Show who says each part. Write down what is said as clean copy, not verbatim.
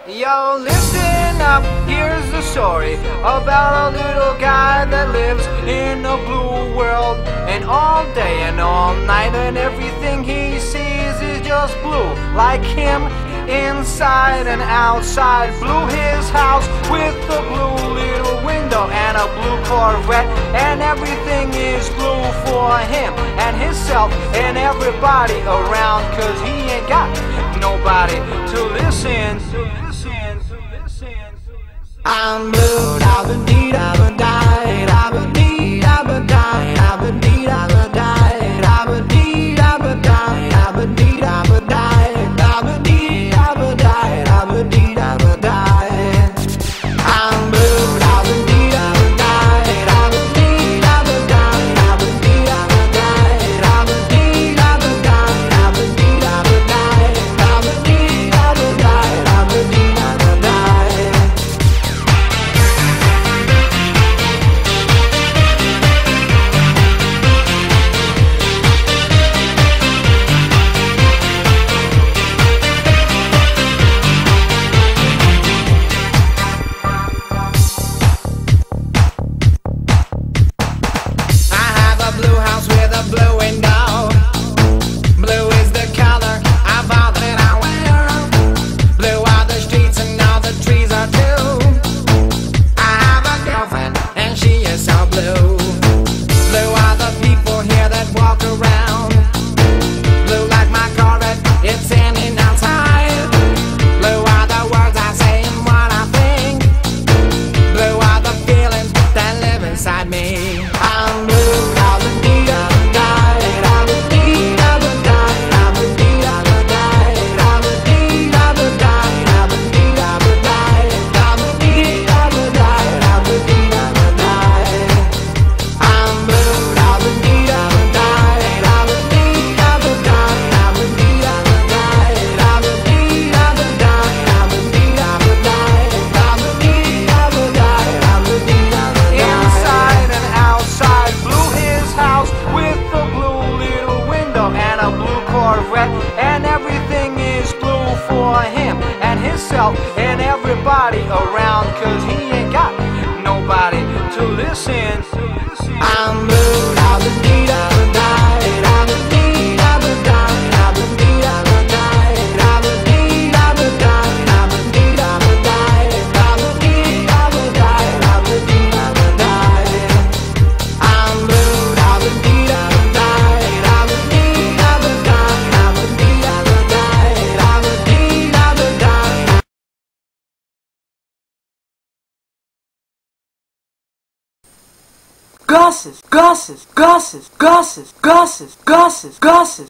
Speaker 1: Yo, listen up, here's the story about a little guy that lives in a blue world. And all day and all night and everything he sees is just blue. Like him, inside and outside. Blue his house with a blue little window and a blue Corvette. And everything is blue for him and himself and everybody around. Cause he ain't got nobody to listen. I'm blue, I've been deed, I've been died, I've been deed, I've been died, I've been deed, I've been died, I've been deed, I've been died, I've been deed, I've been died, I've been deed, I've been died, I've been deed, I've been died. I'm blue, I've been deed, I've been died, I've been deed, I've been died, I've been deed, I've been died, I've been deed, I've been died, I've been deed, I've been died, I've been deed, I've been died, I've been deed, I've been died. Blue house with a blue window. Blue is the color of all that I wear. Blue are the streets and all the trees are too. I have a girlfriend and she is so blue. Blue are the people here that walk around. Blue like my Corvette, it's standing outside. Blue are the words I say and what I think. Blue are the feelings that live inside me. I'm blue. And everything is blue for him and himself and everybody around. Cause he ain't got nobody to listen. I'm blue, I've been deed, I've been died, I've been deed, I've been died, I've been deed, I've been died, I've been deed, I've been died, I've been deed, I've been died, I've been deed, I've been died, I've been deed, I've been died. I'm blue, I've been deed, I've been died, I've been deed, I've been died, I've been deed, I've been died, I've been deed, I've been died. Gusses, gusses, gusses, gusses, gusses, gusses, gusses.